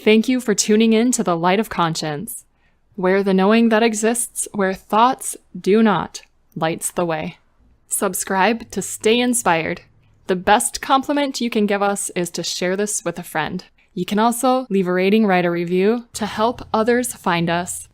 Thank you for tuning in to the Light of Conscience, where the knowing that exists where thoughts do not lights the way. Subscribe to stay inspired. The best compliment you can give us is to share this with a friend. You can also leave a rating, write a review to help others find us.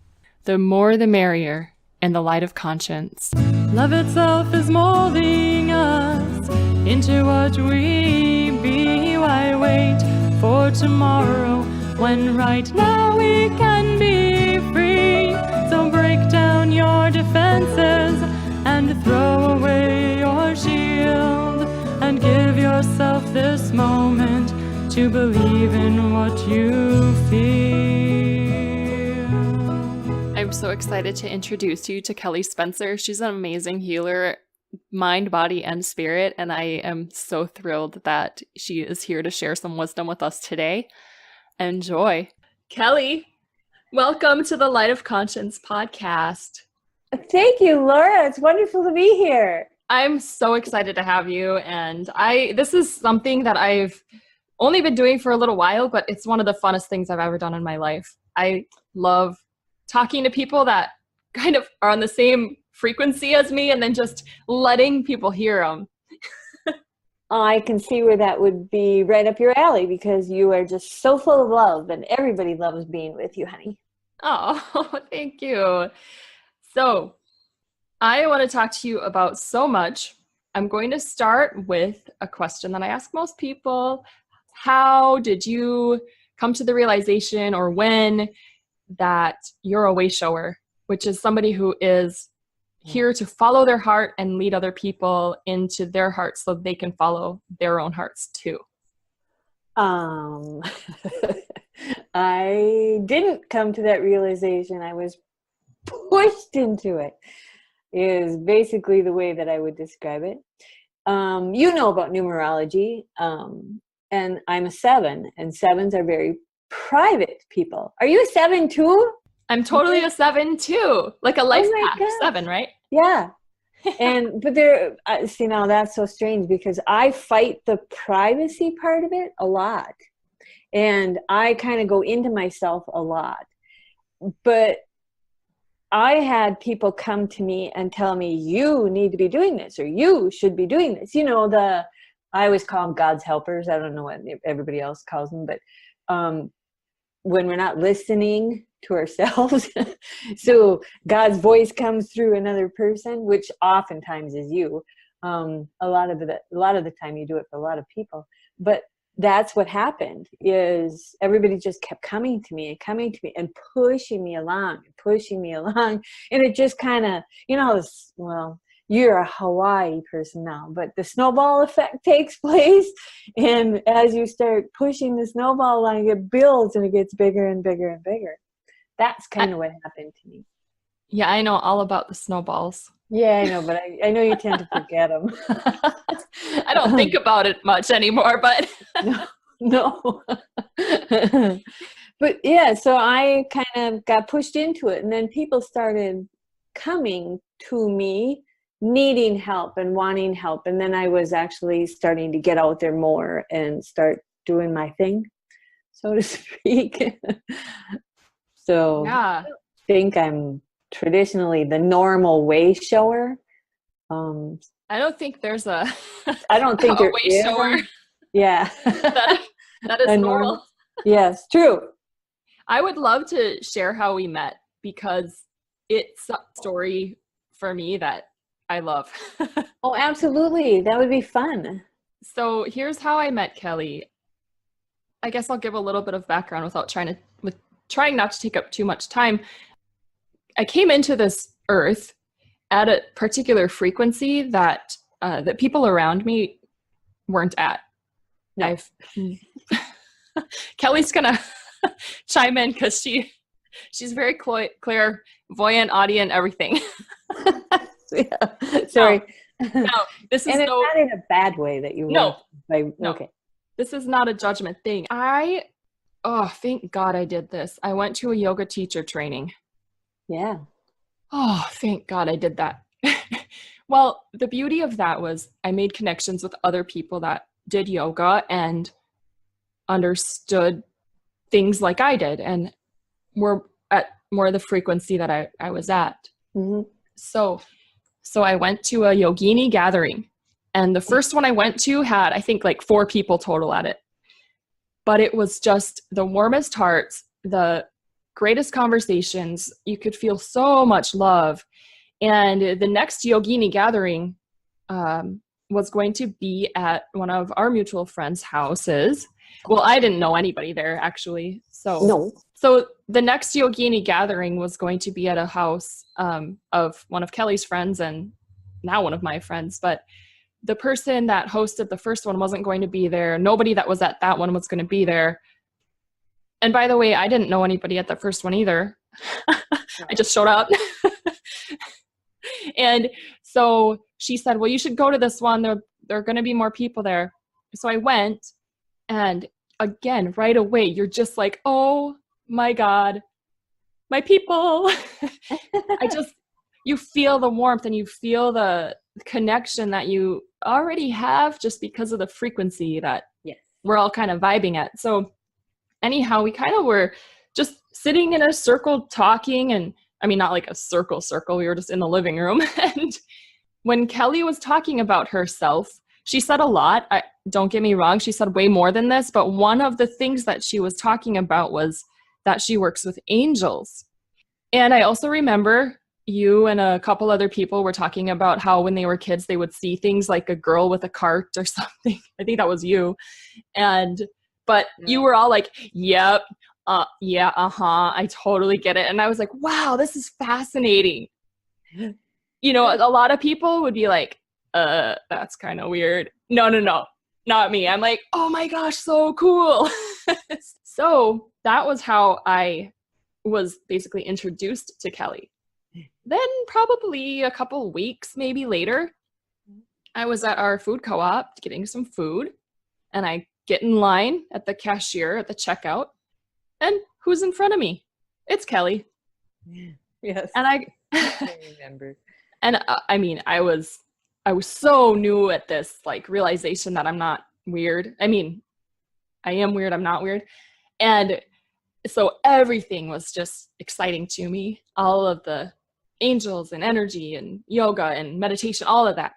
The more the merrier in the light of conscience. Love itself is molding us into what we be. Why wait for tomorrow when right now we can be free? So break down your defenses and throw away your shield and give yourself this moment to believe in what you feel. I'm so excited to introduce you to Kelli Spencer. She's an amazing healer, mind, body, and spirit, and I am so thrilled that she is here to share some wisdom with us today. Enjoy. Kelli, welcome to the Light of Conscience podcast. Thank you, Laura. It's wonderful to be here. I'm so excited to have you, and this is something that I've only been doing for a little while, but it's one of the funnest things I've ever done in my life. I love talking to people that kind of are on the same frequency as me and then just letting people hear them. I can see where that would be right up your alley because you are just so full of love and everybody loves being with you, honey. Oh, thank you. So I want to talk to you about so much. I'm going to start with a question that I ask most people. How did you come to the realization, or when, that you're a way shower, which is somebody who is here to follow their heart and lead other people into their hearts so they can follow their own hearts too? I didn't come to that realization. I was pushed into it, is basically the way that I would describe it. You know about numerology, and I'm a 7, and 7s are very private people. Are you a 7 too? I'm totally a 7 too, like a life path 7, right? Yeah. But there, see, now that's so strange because I fight the privacy part of it a lot, and I kind of go into myself a lot. But I had people come to me and tell me, you need to be doing this, or you should be doing this. You know, I always call them God's helpers. I don't know what everybody else calls them, but when we're not listening to ourselves, so God's voice comes through another person, which oftentimes is you. A lot of the time you do it for a lot of people, but that's what happened. Is everybody just kept coming to me and pushing me along, and it just kind of, well, you're a Hawaii person now, but the snowball effect takes place. And as you start pushing the snowball along, it builds and it gets bigger and bigger and bigger. That's kind of what happened to me. Yeah, I know all about the snowballs. Yeah, I know, but I know you tend to forget them. I don't think about it much anymore, but no. But yeah, so I kind of got pushed into it, and then people started coming to me needing help and wanting help, and then I was actually starting to get out there more and start doing my thing, so to speak. So yeah. I think I'm traditionally the normal way shower. I don't think there's a way shower. Yeah. that is normal. Yes, true. I would love to share how we met because it's a story for me that I love. Oh, absolutely. That would be fun. So here's how I met Kelli. I guess I'll give a little bit of background without trying not to take up too much time. I came into this earth at a particular frequency that people around me weren't at. No. Kelly's gonna chime in because she's very clairvoyant, audience, everything. Yeah. Sorry. No, this is and it's not in a bad way that you no. Okay. This is not a judgment thing. Thank God I did this. I went to a yoga teacher training. Yeah. Oh, thank God I did that. Well, the beauty of that was I made connections with other people that did yoga and understood things like I did and were at more the frequency that I was at. Mm-hmm. So I went to a yogini gathering, and the first one I went to had, I think, like 4 people total at it. But it was just the warmest hearts, the greatest conversations. You could feel so much love. And the next yogini gathering was going to be at one of our mutual friends' houses. Well, I didn't know anybody there, actually. So the next yogini gathering was going to be at a house of one of Kelly's friends and now one of my friends. But the person that hosted the first one wasn't going to be there. Nobody that was at that one was going to be there. And by the way, I didn't know anybody at the first one either. I just showed up. And so she said, well, you should go to this one. There are going to be more people there. So I went, and again, right away, you're just like, oh my God, my people. You feel the warmth and you feel the connection that you already have just because of the frequency that we're all kind of vibing at. So anyhow, we kind of were just sitting in a circle talking, and I mean, not like a circle, we were just in the living room. And when Kelli was talking about herself, she said a lot. Don't get me wrong, she said way more than this, but one of the things that she was talking about was that she works with angels. And I also remember you and a couple other people were talking about how when they were kids, they would see things like a girl with a cart or something. I think that was you. But you were all like, yep, yeah, I totally get it. And I was like, wow, this is fascinating. You know, a lot of people would be like, that's kind of weird. No, not me. I'm like, oh my gosh, so cool. So that was how I was basically introduced to Kelli. Then probably a couple weeks, maybe later, I was at our food co-op getting some food, and I get in line at the cashier at the checkout, and who's in front of me? It's Kelli. Yes. And I remember. And I mean, I was so new at this, like, realization that I'm not weird. I mean, I am weird, I'm not weird. And so everything was just exciting to me. All of the angels and energy and yoga and meditation, all of that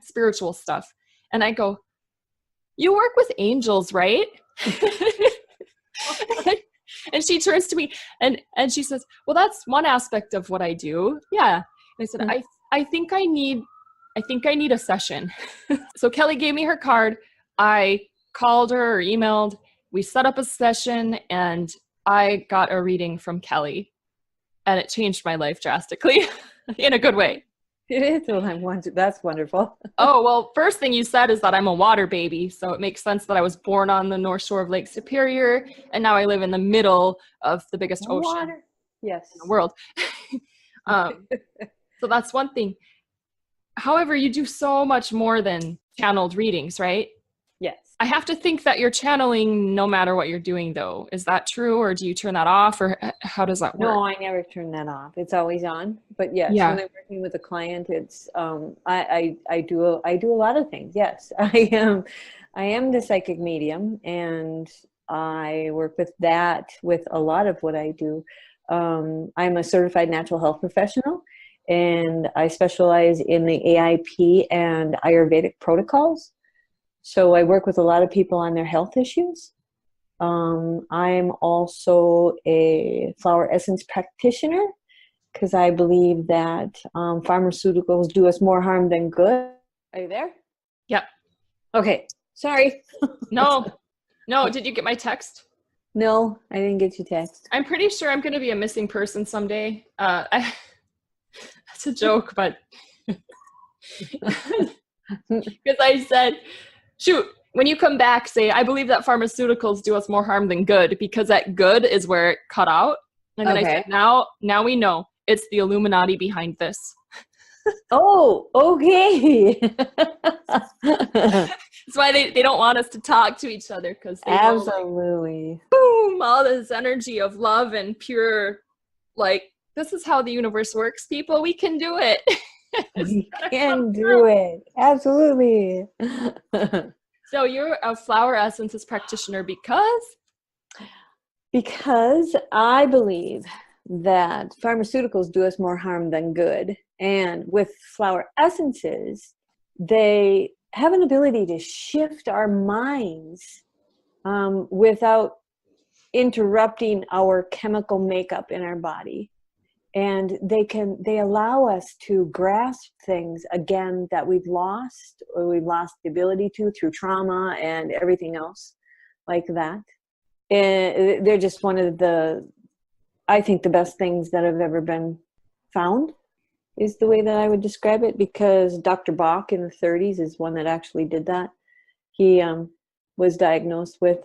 spiritual stuff. And I go, you work with angels, right? And she turns to me and she says, well, that's one aspect of what I do. Yeah. And I said, I think I need a session. So Kelli gave me her card. I called her or emailed. We set up a session, and I got a reading from Kelli, and it changed my life drastically in a good way. It is. Well, that's wonderful. Oh, well, first thing you said is that I'm a water baby. So it makes sense that I was born on the North Shore of Lake Superior, and now I live in the middle of the biggest ocean in the world. So that's one thing. However, you do so much more than channeled readings, right? Yes. I have to think that you're channeling no matter what you're doing, though. Is that true, or do you turn that off, or how does that work? No, I never turn that off. It's always on. But yes, when I'm working with a client, it's I do a lot of things. Yes, I am the psychic medium, and I work with that with a lot of what I do. I'm a certified natural health professional, and I specialize in the AIP and Ayurvedic protocols. So I work with a lot of people on their health issues. I'm also a flower essence practitioner, because I believe that pharmaceuticals do us more harm than good. Are you there? Yep. Okay. Sorry. No. Did you get my text? No, I didn't get your text. I'm pretty sure I'm going to be a missing person someday. That's a joke, but because I said, shoot, when you come back, say, I believe that pharmaceuticals do us more harm than good, because that good is where it cut out. And then I said, now we know it's the Illuminati behind this. Oh, okay. That's why they don't want us to talk to each other, because they absolutely know, like, boom, all this energy of love and pure, like, this is how the universe works, people. We can do it. We can do it. Absolutely. So you're a flower essences practitioner because? Because I believe that pharmaceuticals do us more harm than good. And with flower essences, they have an ability to shift our minds without interrupting our chemical makeup in our body. And they allow us to grasp things again that we've lost, or we've lost the ability to through trauma and everything else like that. And they're just one of I think the best things that have ever been found, is the way that I would describe it, because Dr. Bach in the 30s is one that actually did that. He was diagnosed with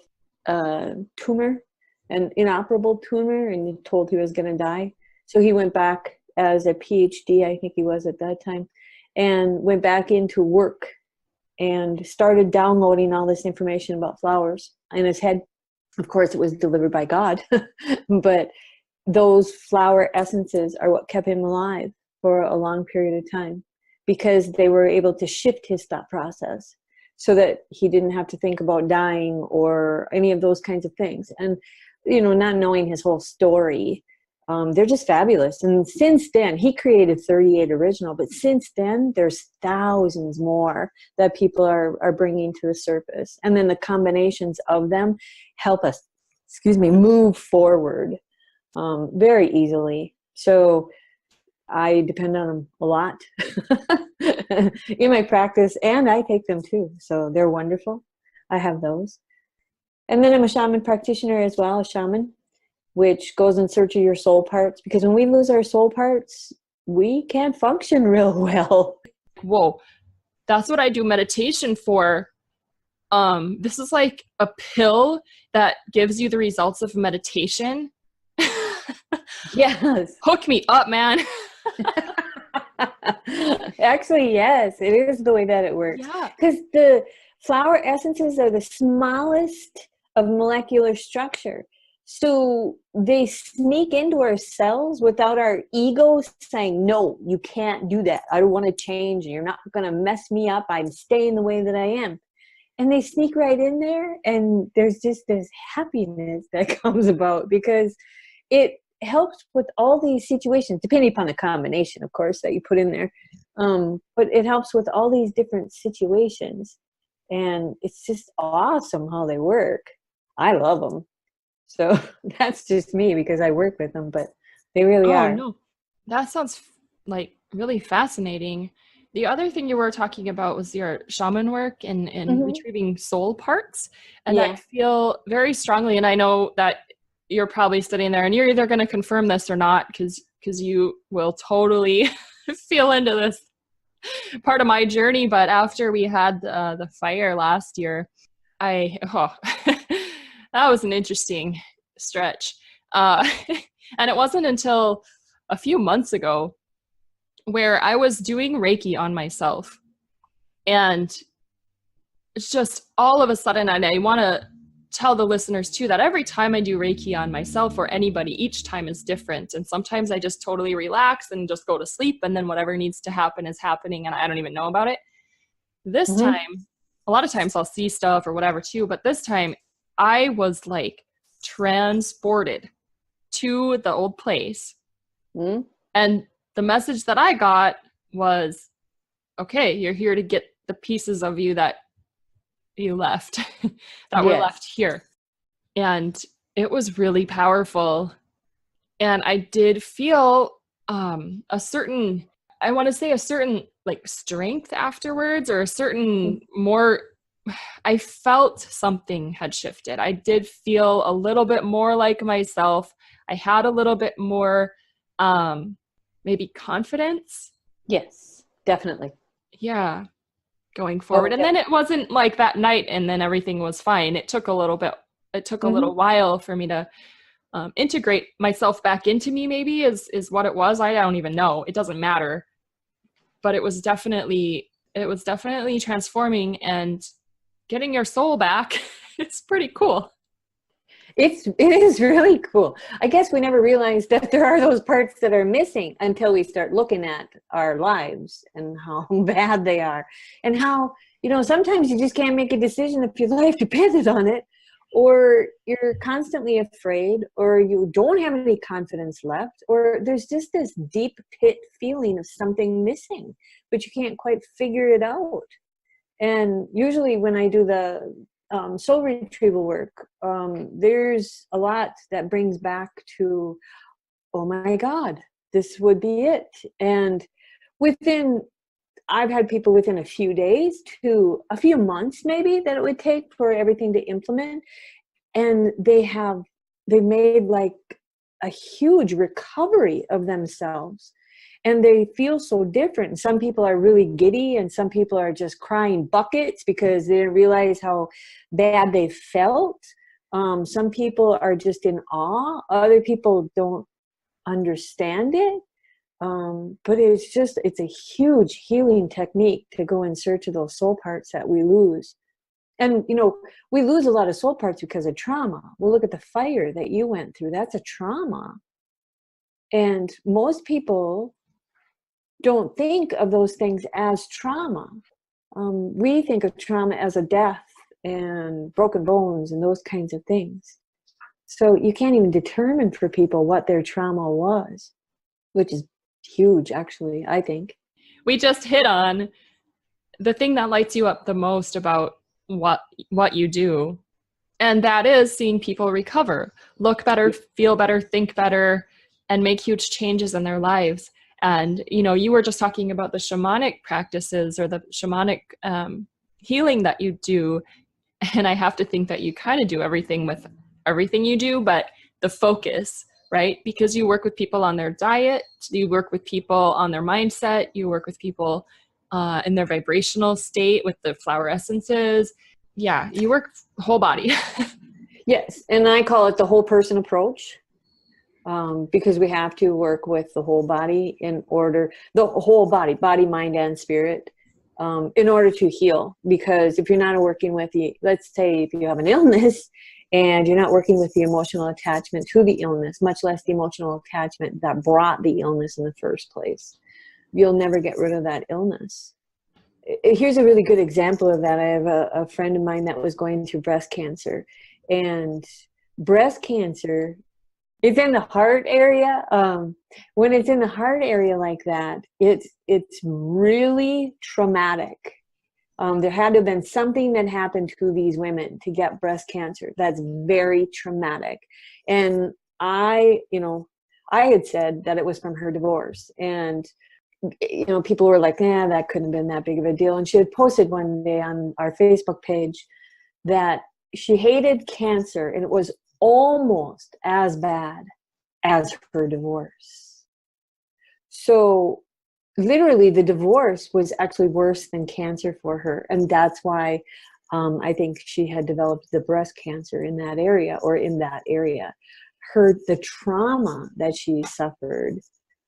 a tumor, an inoperable tumor, and told he was going to die. So he went back as a PhD, I think he was at that time, and went back into work and started downloading all this information about flowers in his head. Of course, it was delivered by God, but those flower essences are what kept him alive for a long period of time, because they were able to shift his thought process so that he didn't have to think about dying or any of those kinds of things. And, not knowing his whole story, they're just fabulous. And since then, he created 38 original, but since then, there's thousands more that people are bringing to the surface. And then the combinations of them help us, move forward very easily. So I depend on them a lot in my practice, and I take them too. So they're wonderful. I have those. And then I'm a shaman practitioner as well, a shaman, which goes in search of your soul parts, because when we lose our soul parts, we can't function real well. Whoa, that's what I do meditation for. This is like a pill that gives you the results of meditation. Yes. Hook me up, man. Actually, yes, it is the way that it works. Yeah. Because the flower essences are the smallest of molecular structure. So they sneak into our cells without our ego saying, no, you can't do that. I don't want to change. You're not going to mess me up. I'm staying the way that I am. And they sneak right in there. And there's just this happiness that comes about, because it helps with all these situations, depending upon the combination, of course, that you put in there. But it helps with all these different situations. And it's just awesome how they work. I love them. So that's just me, because I work with them, but they really are. No, that sounds like really fascinating. The other thing you were talking about was your shaman work and retrieving soul parts. And I feel very strongly, and I know that you're probably sitting there and you're either going to confirm this or not, because you will totally feel into this part of my journey. But after we had the fire last year, that was an interesting stretch. And it wasn't until a few months ago where I was doing Reiki on myself. And it's just all of a sudden, and I want to tell the listeners too, that every time I do Reiki on myself or anybody, each time is different. And sometimes I just totally relax and just go to sleep, and then whatever needs to happen is happening and I don't even know about it. This time, a lot of times I'll see stuff or whatever too, but this time I was like transported to the old place. And the message that I got was, okay, you're here to get the pieces of you that you left, that were left here. And it was really powerful. And I did feel a certain like strength afterwards, or a certain more, I felt something had shifted. I did feel a little bit more like myself. I had a little bit more maybe confidence. Yes, definitely. Yeah, going forward. And then it wasn't like that night and then everything was fine. It took a little bit. It took a little while for me to integrate myself back into me, maybe is what it was. I don't even know. It doesn't matter. But it was definitely transforming, and getting your soul back. It's pretty cool. It is really cool. I guess we never realized that there are those parts that are missing until we start looking at our lives and how bad they are, and how, sometimes you just can't make a decision if your life depended on it, or you're constantly afraid, or you don't have any confidence left, or there's just this deep pit feeling of something missing, but you can't quite figure it out. And usually when I do the soul retrieval work, there's a lot that brings back to, oh my God, this would be it. And I've had people within a few days to a few months maybe that it would take for everything to implement. And they made like a huge recovery of themselves. And they feel so different. Some people are really giddy, and some people are just crying buckets because they didn't realize how bad they felt. Some people are just in awe. Other people don't understand it. But it's a huge healing technique to go in search of those soul parts that we lose. And, we lose a lot of soul parts because of trauma. Well, look at the fire that you went through. That's a trauma. And most people don't think of those things as trauma. We think of trauma as a death and broken bones and those kinds of things. So you can't even determine for people what their trauma was, which is huge, actually, I think. We just hit on the thing that lights you up the most about what you do, and that is seeing people recover, look better, feel better, think better, and make huge changes in their lives. And you were just talking about the shamanic practices or the shamanic healing that you do, and I have to think that you kind of do everything with everything you do, but the focus, right? Because you work with people on their diet, you work with people on their mindset, you work with people in their vibrational state with the flower essences. Yeah, you work whole body. Yes, and I call it the whole person approach, because we have to work with the whole body the whole body, mind, and spirit, in order to heal. Because if you're not working with let's say if you have an illness and you're not working with the emotional attachment to the illness, much less the emotional attachment that brought the illness in the first place, you'll never get rid of that illness. Here's a really good example of that. I have a friend of mine that was going through breast cancer, and breast cancer, it's in the heart area. When it's in the heart area like that, it's really traumatic. There had to have been something that happened to these women to get breast cancer. That's very traumatic. And I had said that it was from her divorce, and people were like, that couldn't have been that big of a deal. And she had posted one day on our Facebook page that she hated cancer, and it was almost as bad as her divorce. So literally the divorce was actually worse than cancer for her. And that's why I think she had developed the breast cancer in that area. The trauma that she suffered,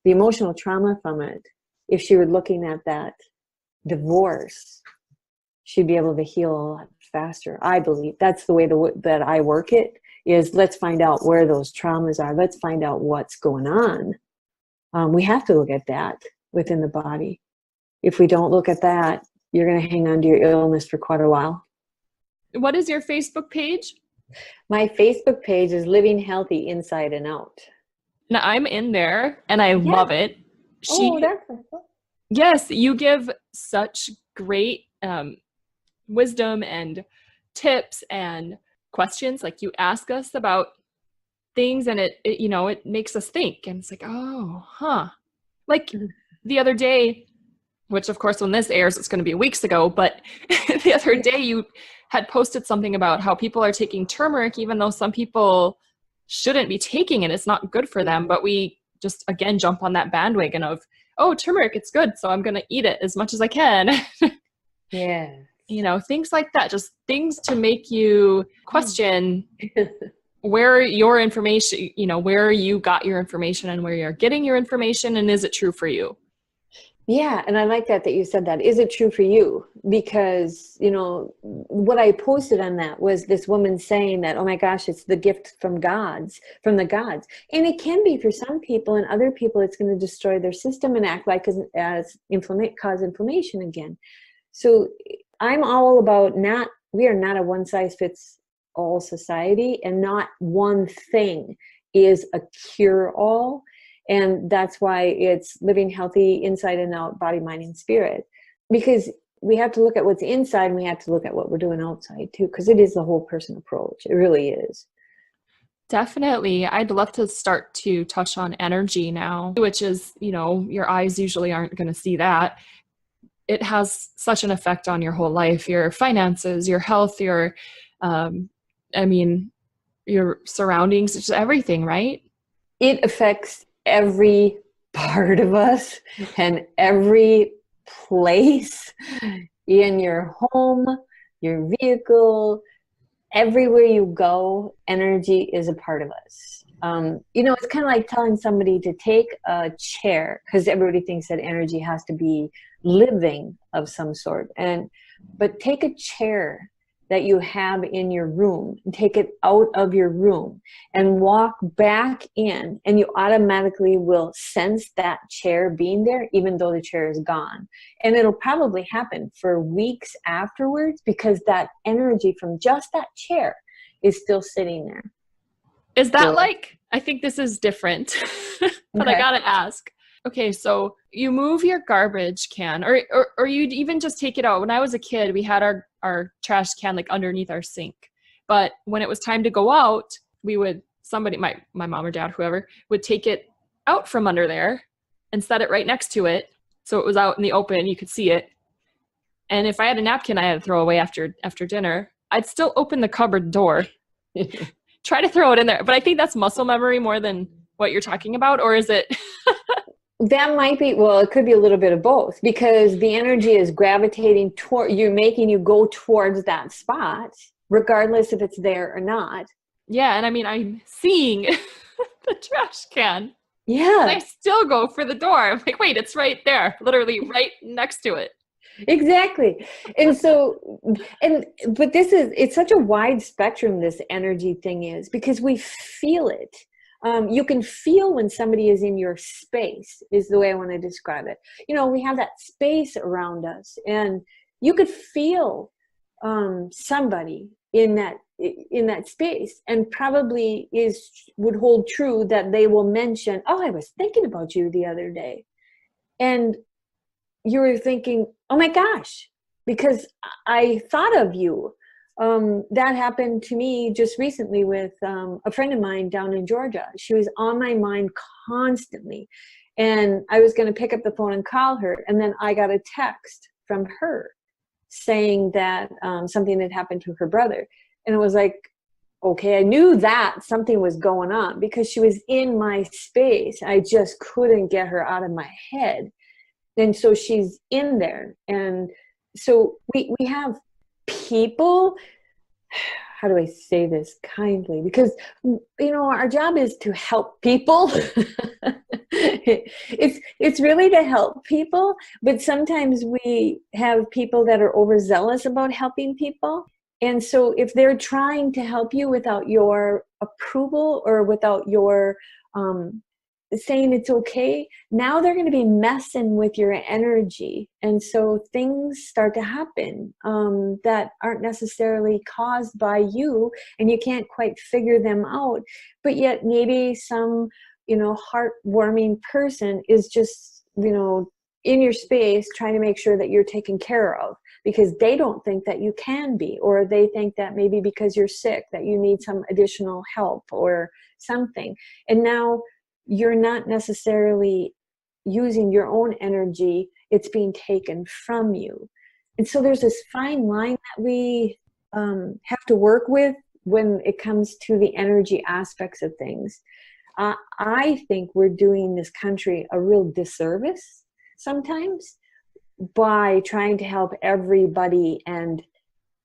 the emotional trauma from it, if she were looking at that divorce, she'd be able to heal a lot faster. I believe that's the way that I work it, is let's find out where those traumas are. Let's find out what's going on. We have to look at that within the body. If we don't look at that, you're going to hang on to your illness for quite a while. What is your Facebook page? My Facebook page is Living Healthy Inside and Out. Now I'm in there and I love it. That's cool. Yes, you give such great wisdom and tips and questions. Like you ask us about things, and it makes us think, and it's like, oh, huh. Like the other day, which of course when this airs, it's going to be weeks ago, but the other day you had posted something about how people are taking turmeric, even though some people shouldn't be taking it. It's not good for them, but we just, again, jump on that bandwagon of, oh, turmeric, it's good, so I'm going to eat it as much as I can. Yeah. Things like that, just things to make you question where your information, where you got your information and where you're getting your information, and is it true for you? Yeah, and I like that you said that. Is it true for you? Because, what I posted on that was this woman saying that, oh my gosh, it's the gift from the gods. And it can be for some people, and other people it's going to destroy their system and act like cause inflammation again. So I'm all about we are not a one size fits all society, and not one thing is a cure-all. And that's why it's living healthy inside and out, body, mind, and spirit. Because we have to look at what's inside, and we have to look at what we're doing outside too, because it is the whole person approach. It really is. Definitely. I'd love to start to touch on energy now, which is, your eyes usually aren't going to see that. It has such an effect on your whole life, your finances, your health, I mean, your surroundings, just everything, right? It affects every part of us and every place in your home, your vehicle, everywhere you go. Energy is a part of us. It's kind of like telling somebody to take a chair, because everybody thinks that energy has to be living of some sort. But take a chair that you have in your room and take it out of your room and walk back in, and you automatically will sense that chair being there, even though the chair is gone. And it'll probably happen for weeks afterwards, because that energy from just that chair is still sitting there. Is that I think this is different, but Okay. I gotta ask. Okay, so you move your garbage can, or you'd even just take it out. When I was a kid, we had our trash can like underneath our sink. But when it was time to go out, somebody, my mom or dad, whoever, would take it out from under there and set it right next to it. So it was out in the open, you could see it. And if I had a napkin I had to throw away after dinner, I'd still open the cupboard door, try to throw it in there. But I think that's muscle memory more than what you're talking about, or is it? That might be, well, it could be a little bit of both, because the energy is gravitating toward you, making you go towards that spot, regardless if it's there or not. Yeah, and I mean, I'm seeing the trash can. Yeah. And I still go for the door. I'm like, wait, it's right there, literally right next to it. Exactly. And but it's such a wide spectrum, this energy thing is, because we feel it. You can feel when somebody is in your space, is the way I want to describe it. We have that space around us, and you could feel somebody in that space, and probably would hold true that they will mention, oh, I was thinking about you the other day. And you were thinking, oh my gosh, because I thought of you. That happened to me just recently with a friend of mine down in Georgia. She was on my mind constantly. And I was going to pick up the phone and call her. And then I got a text from her saying that something had happened to her brother. And it was like, okay, I knew that something was going on, because she was in my space. I just couldn't get her out of my head. And so she's in there. And so we have people, how do I say this kindly? Because, our job is to help people. It's really to help people, but sometimes we have people that are overzealous about helping people. And so if they're trying to help you without your approval, or without your saying it's okay, now they're going to be messing with your energy. And so things start to happen that aren't necessarily caused by you, and you can't quite figure them out. But yet maybe some, heartwarming person is just, in your space trying to make sure that you're taken care of, because they don't think that you can be, or they think that maybe because you're sick that you need some additional help or something. And now you're not necessarily using your own energy, it's being taken from you. And so there's this fine line that we have to work with when it comes to the energy aspects of things. I think we're doing this country a real disservice sometimes by trying to help everybody and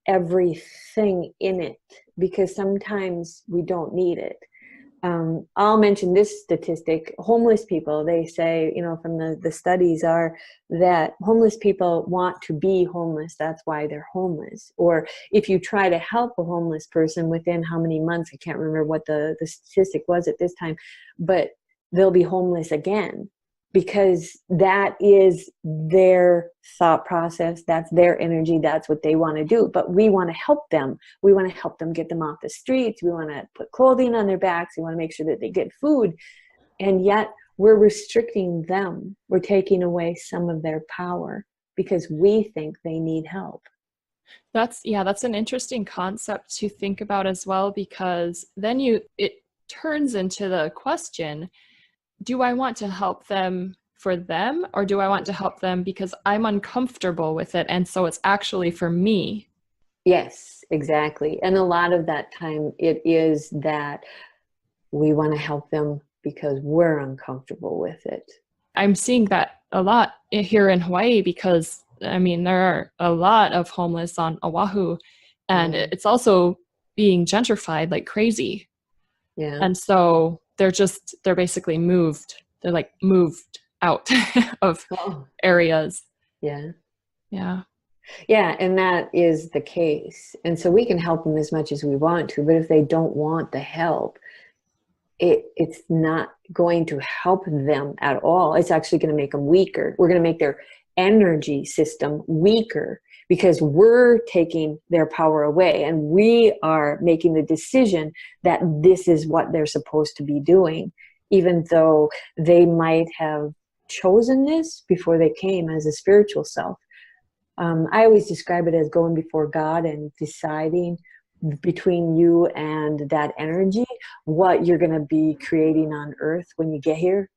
everything in it, because sometimes we don't need it. I'll mention this statistic. Homeless people, they say, from the studies are that homeless people want to be homeless. That's why they're homeless. Or if you try to help a homeless person within how many months, I can't remember what the statistic was at this time, but they'll be homeless again. because that is their thought process. That's their energy. That's what they want to do. But we want to help them. We want to help them, get them off the streets. We want to put clothing on their backs. We want to make sure that they get food. And yet we're restricting them. We're taking away some of their power because we think they need help. That's an interesting concept to think about as well, because then it turns into the question, do I want to help them for them, or do I want to help them because I'm uncomfortable with it and so it's actually for me? Yes, exactly. And a lot of that time it is that we want to help them because we're uncomfortable with it. I'm seeing that a lot here in Hawaii because, I mean, there are a lot of homeless on Oahu, and Yeah. it's also being gentrified like crazy. Yeah. And so they're basically moved. They're like moved out of Oh, areas. yeah. Yeah. Yeah, and that is the case. And so we can help them as much as we want to, but if they don't want the help, it's not going to help them at all. It's actually going to make them weaker. We're going to make their energy system weaker because we're taking their power away, and we are making the decision that this is what they're supposed to be doing, even though they might have chosen this before they came as a spiritual self. I always describe it as going before God and deciding between you and that energy what you're going to be creating on earth when you get here.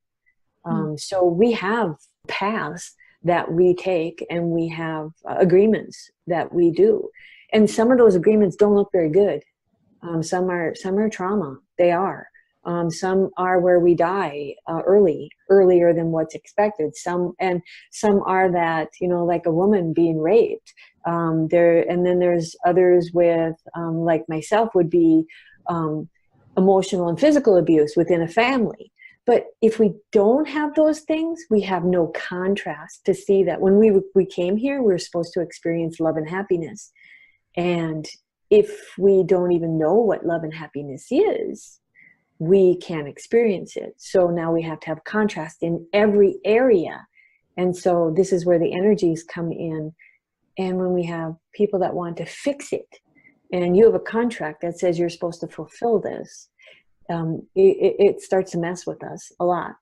So we have paths that we take, and we have agreements that we do, and some of those agreements don't look very good. Some are trauma. They are. Some are where we die earlier than what's expected. Some are that, like a woman being raped. And then there's others with, like myself, would be emotional and physical abuse within a family. But if we don't have those things, we have no contrast to see that when we came here, we were supposed to experience love and happiness. And if we don't even know what love and happiness is, we can't experience it. So now we have to have contrast in every area. And so this is where the energies come in. And when we have people that want to fix it, and you have a contract that says you're supposed to fulfill this, it starts to mess with us a lot.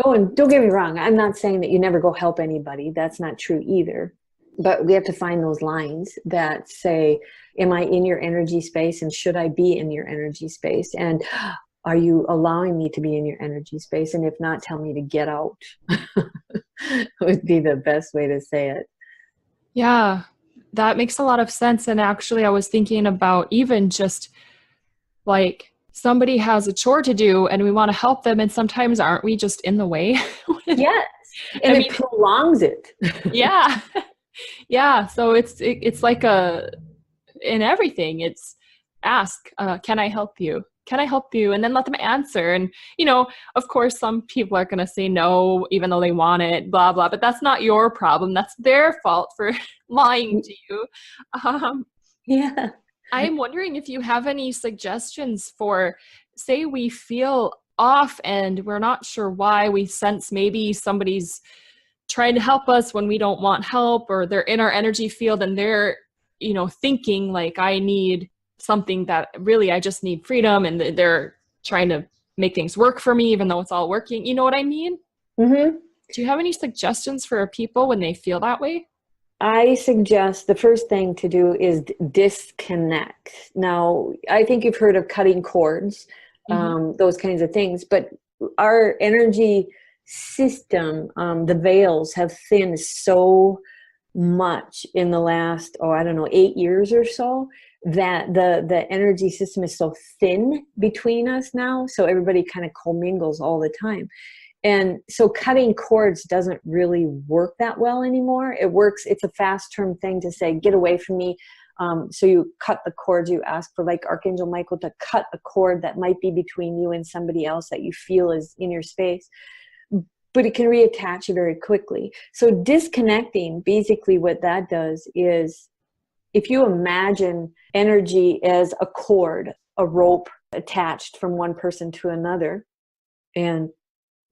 Oh, and don't get me wrong, I'm not saying that you never go help anybody. That's not true either. But we have to find those lines that say, am I in your energy space, and should I be in your energy space? And are you allowing me to be in your energy space? And if not, tell me to get out. Would be the best way to say it. Yeah, that makes a lot of sense. And actually, I was thinking about even just like somebody has a chore to do and we want to help them. And sometimes aren't we just in the way? Yes. And it prolongs it. Yeah. Yeah. So it's like in everything, it's ask, can I help you? Can I help you? And then let them answer. And, of course, some people are going to say no, even though they want it, blah, blah, but that's not your problem. That's their fault for lying to you. Yeah. I'm wondering if you have any suggestions for, say we feel off and we're not sure why, we sense maybe somebody's trying to help us when we don't want help, or they're in our energy field and they're, thinking like I need something that really I just need freedom, and they're trying to make things work for me even though it's all working. You know what I mean? Mm-hmm. Do you have any suggestions for people when they feel that way? I suggest the first thing to do is disconnect. Now, I think you've heard of cutting cords, those kinds of things, but our energy system, the veils have thinned so much in the last, 8 years or so, that the energy system is so thin between us now. So everybody kind of commingles all the time. And so cutting cords doesn't really work that well anymore. It's a fast term thing to say, get away from me. So you cut the cords, you ask for like Archangel Michael to cut a cord that might be between you and somebody else that you feel is in your space. But it can reattach very quickly. So disconnecting, basically what that does is, if you imagine energy as a cord, a rope attached from one person to another, and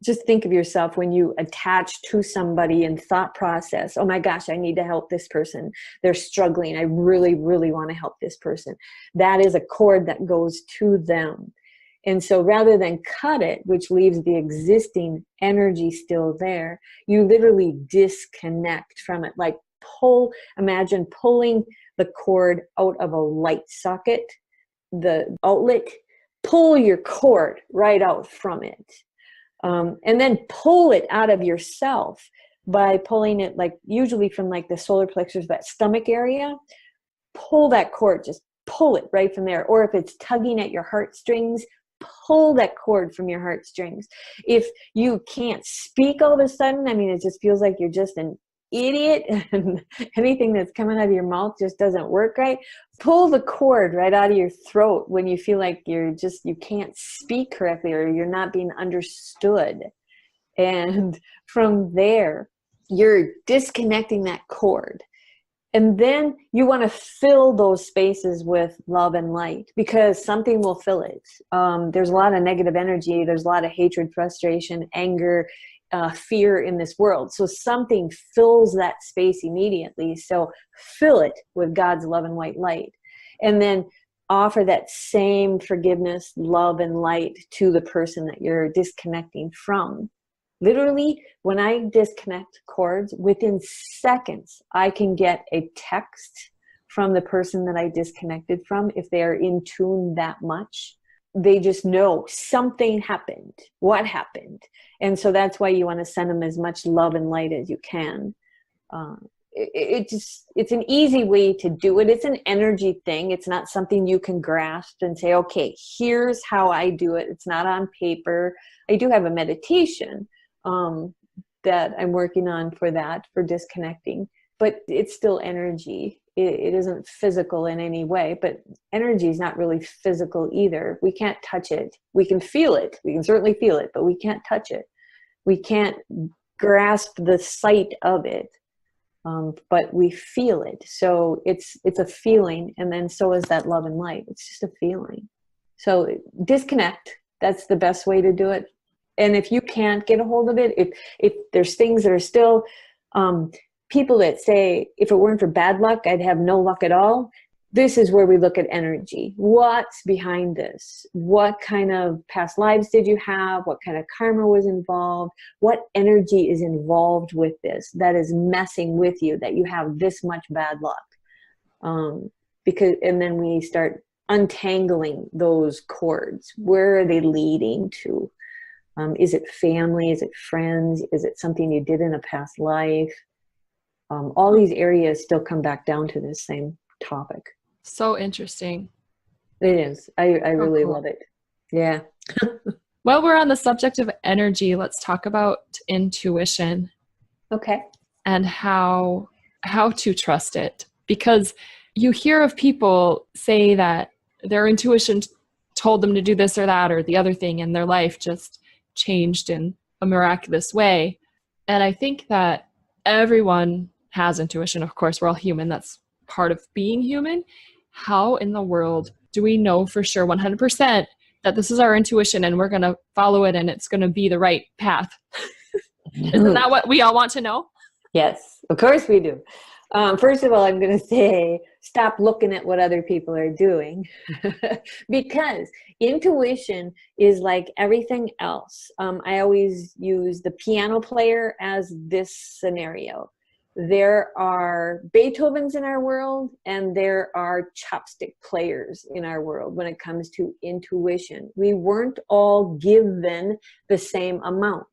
just think of yourself when you attach to somebody in thought process. Oh my gosh, I need to help this person. They're struggling. I really, really want to help this person. That is a cord that goes to them. And so rather than cut it, which leaves the existing energy still there, you literally disconnect from it. Like imagine pulling the cord out of a light socket, the outlet, pull your cord right out from it. And then pull it out of yourself by pulling it, like usually from like the solar plexus, that stomach area. Pull that cord, just pull it right from there. Or if it's tugging at your heartstrings, pull that cord from your heartstrings. If you can't speak all of a sudden, I mean, it just feels like you're just an idiot and anything that's coming out of your mouth just doesn't work right, pull the cord right out of your throat when you feel like you can't speak correctly or you're not being understood. And from there, you're disconnecting that cord. And then you want to fill those spaces with love and light, because something will fill it. There's a lot of negative energy. There's a lot of hatred, frustration, anger, fear in this world. So something fills that space immediately. So fill it with God's love and white light. And then offer that same forgiveness, love, and light to the person that you're disconnecting from. Literally, when I disconnect cords, within seconds, I can get a text from the person that I disconnected from if they are in tune that much. They just know something happened. What happened? And so that's why you want to send them as much love and light as you can. It's an easy way to do it. It's an energy thing. It's not something you can grasp and say, okay, here's how I do it. It's not on paper. I do have a meditation that I'm working on for disconnecting, but it's still energy. It isn't physical in any way, but energy is not really physical either. We can't touch it. We can feel it. We can certainly feel it, but we can't touch it. We can't grasp the sight of it, but we feel it. So it's a feeling, and then so is that love and light. It's just a feeling. So disconnect. That's the best way to do it. And if you can't get a hold of it, if there's things that are still, people that say, if it weren't for bad luck, I'd have no luck at all. This is where we look at energy. What's behind this? What kind of past lives did you have? What kind of karma was involved? What energy is involved with this that is messing with you, that you have this much bad luck? And then we start untangling those cords. Where are they leading to? Is it family? Is it friends? Is it something you did in a past life? All these areas still come back down to this same topic. So interesting. It is. I really love it. Yeah. Well, we're on the subject of energy. Let's talk about intuition. Okay. And how to trust it. Because you hear of people say that their intuition told them to do this or that or the other thing, and their life just changed in a miraculous way. And I think that everyone has intuition. Of course, we're all human. That's part of being human. How in the world do we know for sure 100% that this is our intuition and we're going to follow it and it's going to be the right path? Isn't that what we all want to know? Yes, of course we do. First of all, I'm going to say, stop looking at what other people are doing, because intuition is like everything else. I always use the piano player as this scenario. There are Beethovens in our world, and there are chopstick players in our world when it comes to intuition. We weren't all given the same amount.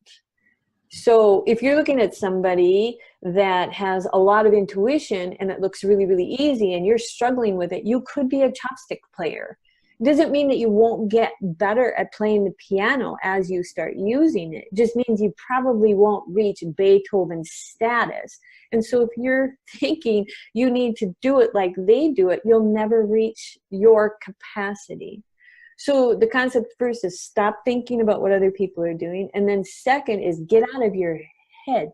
So if you're looking at somebody that has a lot of intuition and it looks really, really easy and you're struggling with it, you could be a chopstick player. It doesn't mean that you won't get better at playing the piano as you start using it. It just means you probably won't reach Beethoven's status. And so if you're thinking you need to do it like they do it, you'll never reach your capacity. So the concept first is stop thinking about what other people are doing. And then second is get out of your head.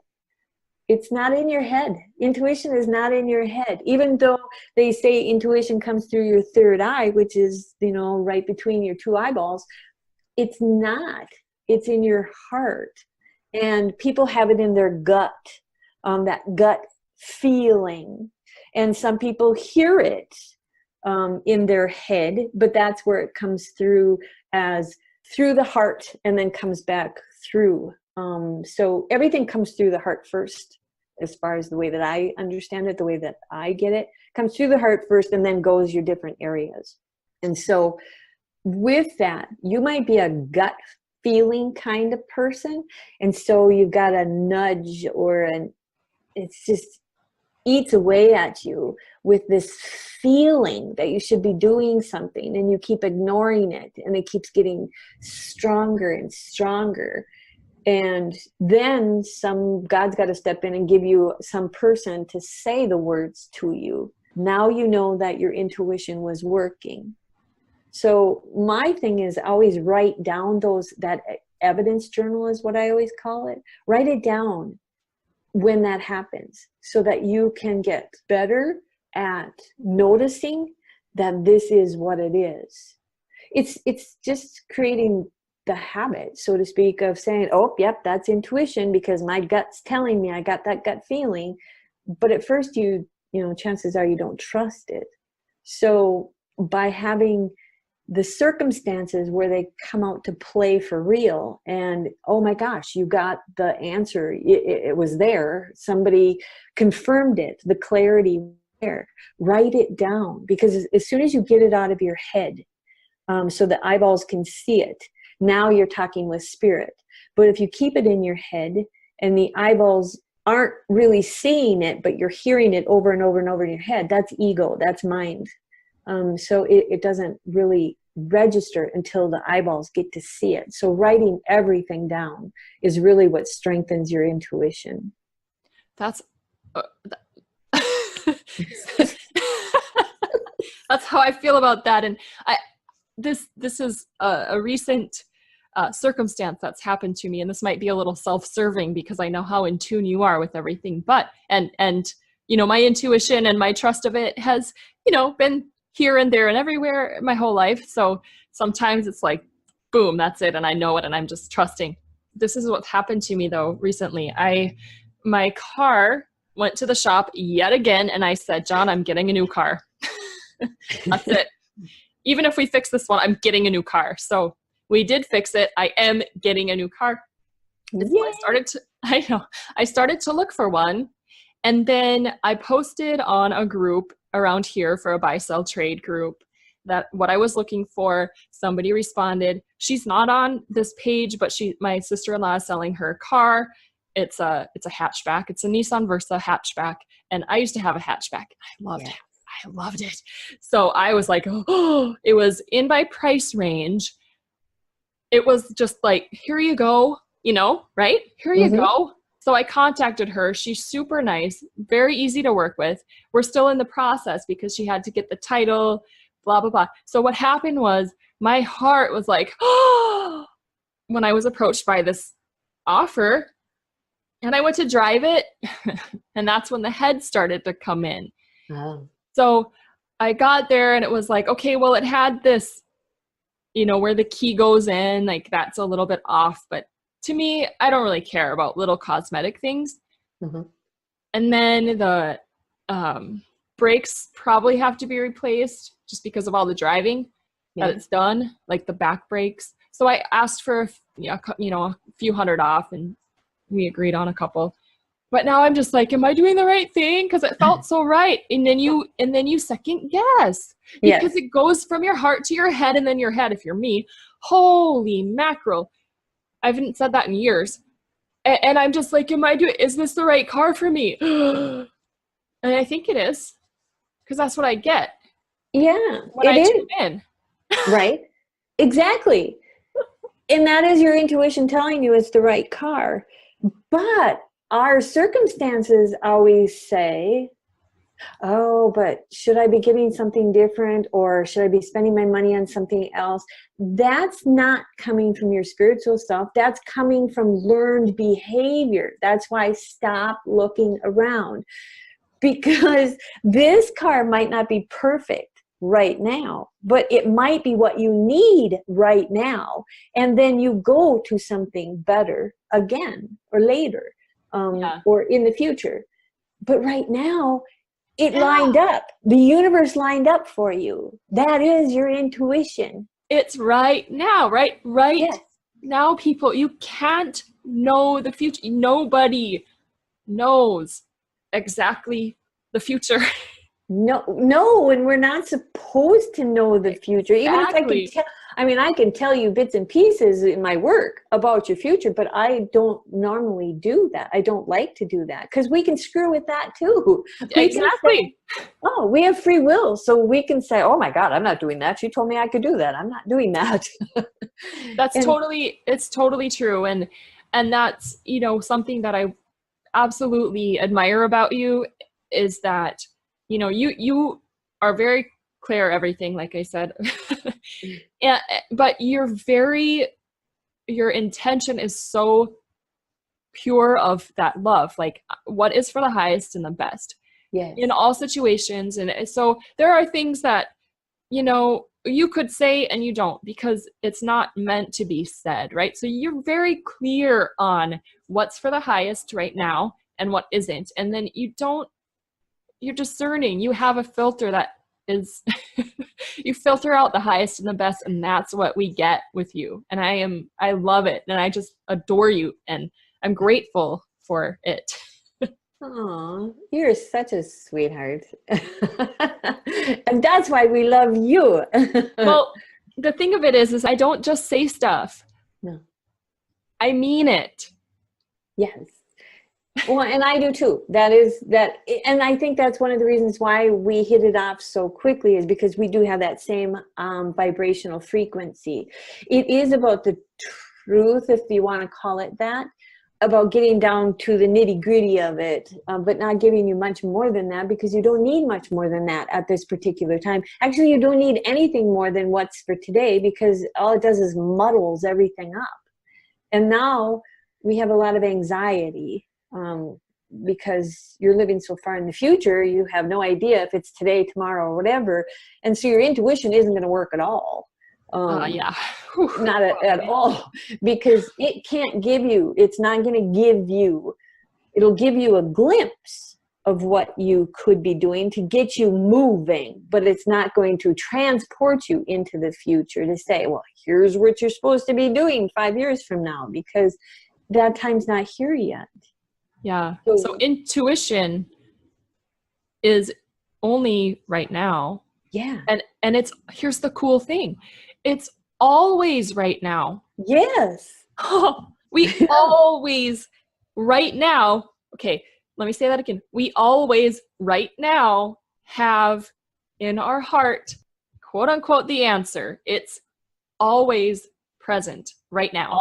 It's not in your head. Intuition is not in your head. Even though they say intuition comes through your third eye, which is, right between your two eyeballs, it's not. it's in your heart. And people have it in their gut, that gut feeling. And some people hear it in their head, but that's where it comes through, as through the heart, and then comes back through. So everything comes through the heart first, as far as the way that I understand it, the way that I get it, comes through the heart first and then goes your different areas. And so with that, you might be a gut feeling kind of person. And so you've got a nudge, or it's just eats away at you with this feeling that you should be doing something, and you keep ignoring it, and it keeps getting stronger and stronger. And then God's got to step in and give you some person to say the words to you. Now you know that your intuition was working. So my thing is always write down that evidence journal is what I always call it. Write it down when that happens, so that you can get better at noticing that this is what it is. It's just creating the habit, so to speak, of saying, oh, yep, that's intuition because my gut's telling me, I got that gut feeling. But at first you know, chances are you don't trust it. So by having the circumstances where they come out to play for real, and oh my gosh, you got the answer, it was there, somebody confirmed it, the clarity there, write it down, because as soon as you get it out of your head, so the eyeballs can see it, now you're talking with spirit. But if you keep it in your head and the eyeballs aren't really seeing it, but you're hearing it over and over and over in your head, that's ego, that's mind. So it doesn't really register until the eyeballs get to see it. So writing everything down is really what strengthens your intuition. That's that's how I feel about that. And this is a recent circumstance that's happened to me, and this might be a little self-serving because I know how in tune you are with everything. But and you know, my intuition and my trust of it has, you know, been here and there and everywhere my whole life. So sometimes it's like, boom, that's it, and I know it, and I'm just trusting. This is what's happened to me though recently. My car went to the shop yet again, and I said, John, I'm getting a new car. That's it. Even if we fix this one, I'm getting a new car. So we did fix it. I am getting a new car. So I started to look for one. And then I posted on a group around here for a buy-sell trade group that what I was looking for. Somebody responded. She's not on this page, but my sister-in-law is selling her car. It's a hatchback. It's a Nissan Versa hatchback. And I used to have a hatchback. I loved it. So I was like, oh, it was in my price range. It was just like, here you go, you know, right? Here you go. So I contacted her. She's super nice, very easy to work with. We're still in the process because she had to get the title, blah, blah, blah. So what happened was my heart was like, oh, when I was approached by this offer, and I went to drive it, and that's when the head started to come in. Oh. So I got there and it was like, okay, well, it had this, you know, where the key goes in, like that's a little bit off. But to me, I don't really care about little cosmetic things. And then the brakes probably have to be replaced just because of all the driving that it's done, like the back brakes. So I asked for, a few $100 off, and we agreed on a couple. But now I'm just like, am I doing the right thing? Because it felt so right. And then you second guess. Because it goes from your heart to your head, and then your head, if you're me, holy mackerel. I haven't said that in years. And I'm just like, is this the right car for me? And I think it is. Because that's what I get. Yeah. When I tune in. Right? Exactly. And that is your intuition telling you it's the right car. But our circumstances always say, oh, but should I be getting something different, or should I be spending my money on something else? That's not coming from your spiritual self. That's coming from learned behavior. That's why stop looking around, because this car might not be perfect, right now, but it might be what you need right now. And then you go to something better again or later, Yeah. or in the future. But right now, it Yeah. lined up. The universe lined up for you. That is your intuition. It's right now, right? Right Yes. now, people. You can't know the future. Nobody knows exactly the future. No, and we're not supposed to know the future. Even if I could Exactly. tell, I mean, I can tell you bits and pieces in my work about your future, but I don't normally do that. I don't like to do that because we can screw with that too. We can say, Exactly. oh, we have free will. So we can say, oh my God, I'm not doing that. She told me I could do that. I'm not doing that. And It's totally true. And that's, something that I absolutely admire about you is that, you are very clear everything, like I said. Yeah, but your intention is so pure of that love, like what is for the highest and the best yes, in all situations. And so there are things that, you could say and you don't because it's not meant to be said, right? So you're very clear on what's for the highest right now and what isn't. And then you're discerning. You have a filter that is, you filter out the highest and the best, and that's what we get with you. And I love it. And I just adore you. And I'm grateful for it. oh, you're such a sweetheart. And that's why we love you. Well, the thing of it is I don't just say stuff. No. I mean it. Yes. Well, and I do too. That is that. And I think that's one of the reasons why we hit it off so quickly is because we do have that same vibrational frequency. It is about the truth, if you want to call it that, about getting down to the nitty gritty of it, but not giving you much more than that because you don't need much more than that at this particular time. Actually, you don't need anything more than what's for today because all it does is muddles everything up. And now we have a lot of anxiety because you're living so far in the future, you have no idea if it's today, tomorrow, or whatever. And so your intuition isn't going to work at all. Yeah. Not at all, because it can't give you, it's not going to give you, it'll give you a glimpse of what you could be doing to get you moving, but it's not going to transport you into the future to say, well, here's what you're supposed to be doing 5 years from now, because that time's not here yet. Yeah. So intuition is only right now. Yeah. And it's, here's the cool thing. It's always right now. Yes. We always right now. Okay, let me say that again. We always right now have in our heart, quote unquote, the answer. It's always present right now.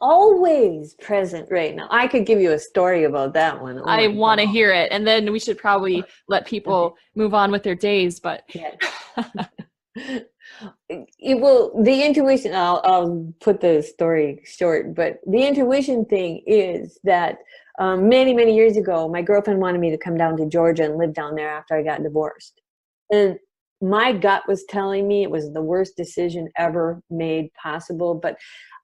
Always present right now. I could give you a story about that one. I want to hear it. And then we should probably let people move on with their days, but yeah. It will, the intuition, I'll put the story short, but the intuition thing is that many, many years ago, my girlfriend wanted me to come down to Georgia and live down there after I got divorced. And my gut was telling me it was the worst decision ever made possible, but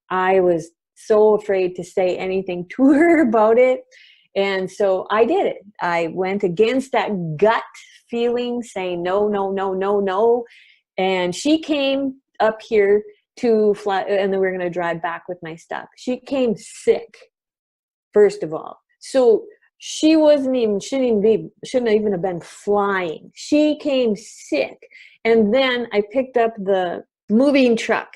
I was so afraid to say anything to her about it. And so I did it. I went against that gut feeling, saying no, no, no, no, no. And she came up here to fly, and then we we're going to drive back with my stuff. She came sick, first of all. So she shouldn't even have been flying. She came sick. And then I picked up the moving truck.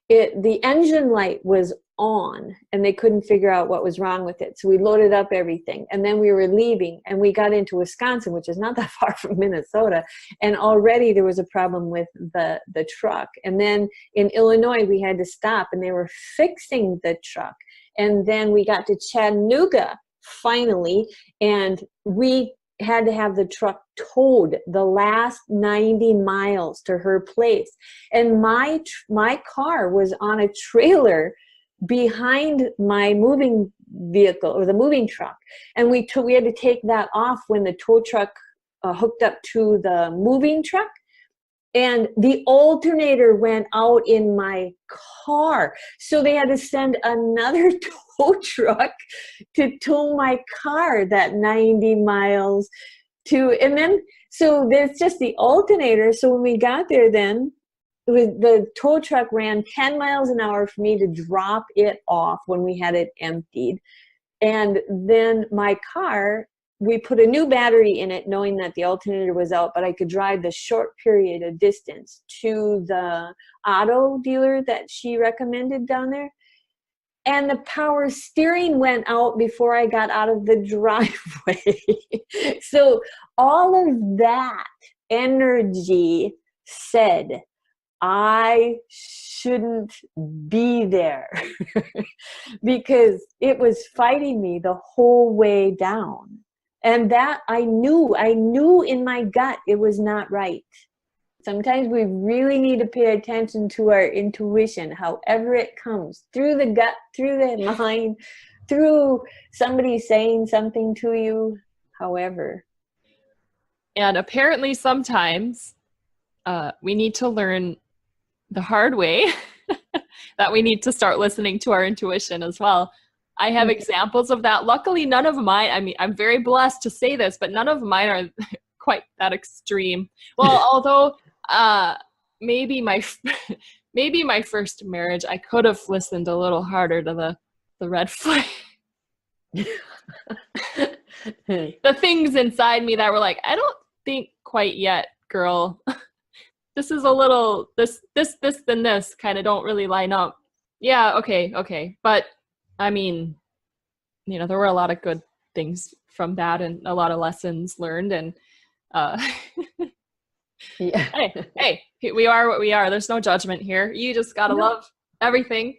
The engine light was on and they couldn't figure out what was wrong with it. So we loaded up everything and then we were leaving and we got into Wisconsin, which is not that far from Minnesota. And already there was a problem with the truck. And then in Illinois, we had to stop and they were fixing the truck. And then we got to Chattanooga finally, and we had to have the truck towed the last 90 miles to her place. And my car was on a trailer behind my moving vehicle or the moving truck. And we had to take that off when the tow truck hooked up to the moving truck. And the alternator went out in my car. So they had to send another tow truck to tow my car that 90 miles to, and then, so there's just the alternator. So when we got there, then the tow truck ran 10 miles an hour for me to drop it off when we had it emptied. And then my car, we put a new battery in it knowing that the alternator was out, but I could drive the short period of distance to the auto dealer that she recommended down there. And the power steering went out before I got out of the driveway. So all of that energy said, I shouldn't be there because it was fighting me the whole way down. And that I knew in my gut it was not right. Sometimes we really need to pay attention to our intuition, however it comes, through the gut, through the mind, through somebody saying something to you, however. And apparently sometimes we need to learn the hard way that we need to start listening to our intuition as well. I have examples of that. Luckily, none of mine, I mean, I'm very blessed to say this, but none of mine are quite that extreme. Well, although maybe my first marriage, I could have listened a little harder to the red flag. The things inside me that were like, I don't think quite yet, girl. This is a little, this, then this kind of don't really line up. Yeah, okay. But I mean, you know, there were a lot of good things from that and a lot of lessons learned. And yeah. hey, we are what we are. There's no judgment here. You just got to love everything.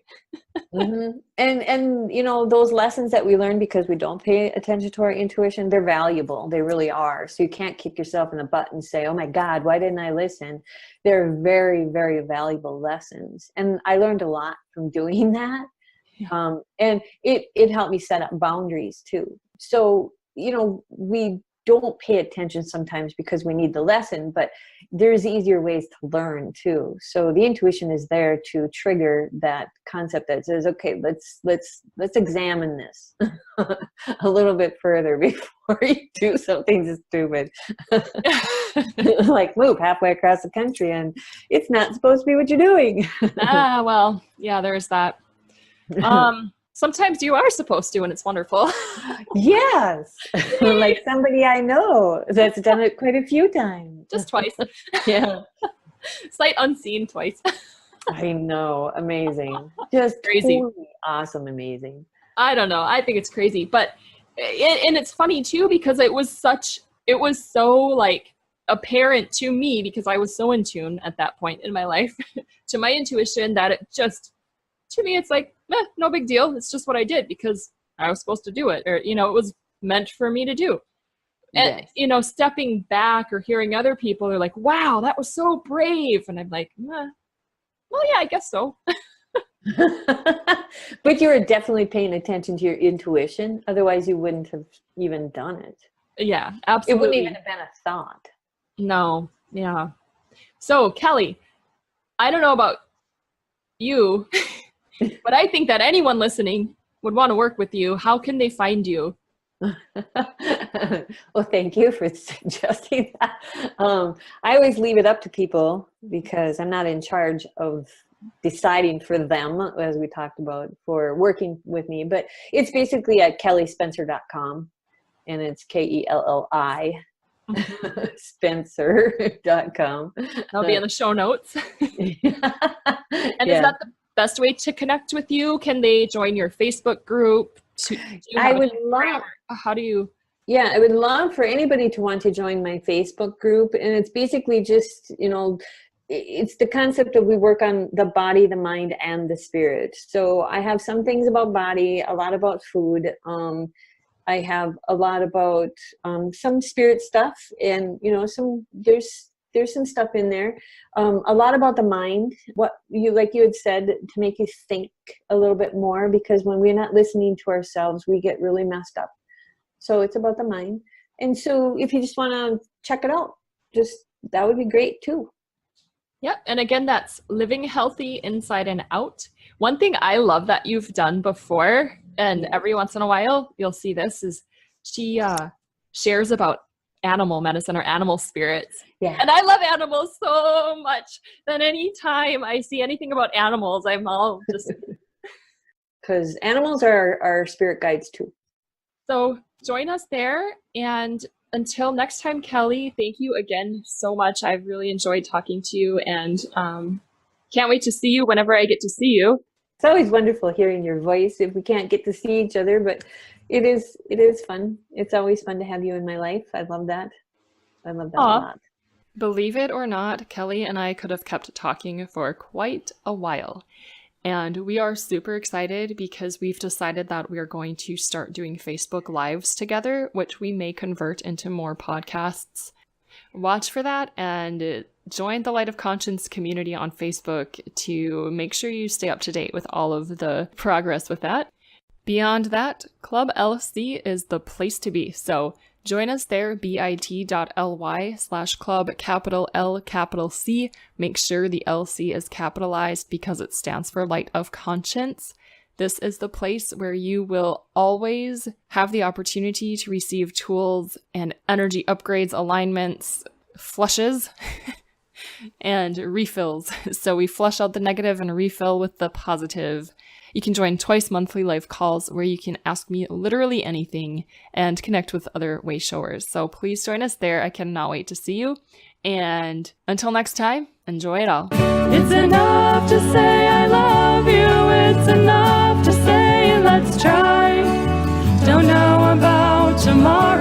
Mm-hmm. And you know, those lessons that we learn because we don't pay attention to our intuition, they're valuable. They really are. So you can't kick yourself in the butt and say, oh my God, why didn't I listen? They're very, very valuable lessons. And I learned a lot from doing that. Yeah. And it helped me set up boundaries too. So, you know, we don't pay attention sometimes because we need the lesson, but there's easier ways to learn too. So the intuition is there to trigger that concept that says, okay, let's examine this a little bit further before you do something stupid. Like move halfway across the country and it's not supposed to be what you're doing. Well, yeah, there's that. Sometimes you are supposed to, and it's wonderful. Yes. Like somebody I know that's done it quite a few times. Just twice. Yeah. Sight unseen twice. I know. Amazing. Just crazy. Totally awesome. Amazing. I don't know. I think it's crazy. But, and it's funny too, because it was so like apparent to me because I was so in tune at that point in my life to my intuition that it just, to me, it's like, no big deal. It's just what I did because I was supposed to do it, or, you know, it was meant for me to do. And, yes. You know, stepping back or hearing other people are like, wow, that was so brave. And I'm like, well, yeah, I guess so. But you were definitely paying attention to your intuition. Otherwise, you wouldn't have even done it. Yeah, absolutely. It wouldn't even have been a thought. No, yeah. So, Kelli, I don't know about you, but I think that anyone listening would want to work with you. How can they find you? Well, thank you for suggesting that. I always leave it up to people because I'm not in charge of deciding for them, as we talked about, for working with me. But it's basically at kellyspencer.com, and it's Kelli Spencer.com. That'll be in the show notes. And is that the best way to connect with you? Can they join your Facebook group? I would love. How do you? Yeah, I would love for anybody to want to join my Facebook group. And it's basically just, you know, it's the concept of we work on the body, the mind, and the spirit. So I have some things about body, a lot about food. I have a lot about some spirit stuff, and you know, there's some stuff in there. A lot about the mind, what you had said, to make you think a little bit more, because when we're not listening to ourselves, we get really messed up. So it's about the mind. And so if you just want to check it out, that would be great too. Yep. And again, that's living healthy inside and out. One thing I love that you've done before, and every once in a while you'll see this, is she shares about animal medicine or animal spirits. Yeah. And I love animals so much that anytime I see anything about animals, I'm all just. Because animals are our spirit guides too. So join us there. And until next time, Kelli, thank you again so much. I've really enjoyed talking to you, and can't wait to see you whenever I get to see you. It's always wonderful hearing your voice if we can't get to see each other, but it is fun. It's always fun to have you in my life. I love that. I love that a lot. Believe it or not, Kelli and I could have kept talking for quite a while. And we are super excited because we've decided that we are going to start doing Facebook Lives together, which we may convert into more podcasts. Watch for that and join the Light of Conscience community on Facebook to make sure you stay up to date with all of the progress with that. Beyond that, Club LC is the place to be. So join us there, bit.ly/club, capital L, capital C. Make sure the LC is capitalized because it stands for Light of Conscience. This is the place where you will always have the opportunity to receive tools and energy upgrades, alignments, flushes, and refills. So we flush out the negative and refill with the positive. You can join twice monthly live calls where you can ask me literally anything and connect with other way showers. So please join us there. I cannot wait to see you. And until next time, enjoy it all. It's enough to say I love you. It's enough to say let's try. Don't know about tomorrow.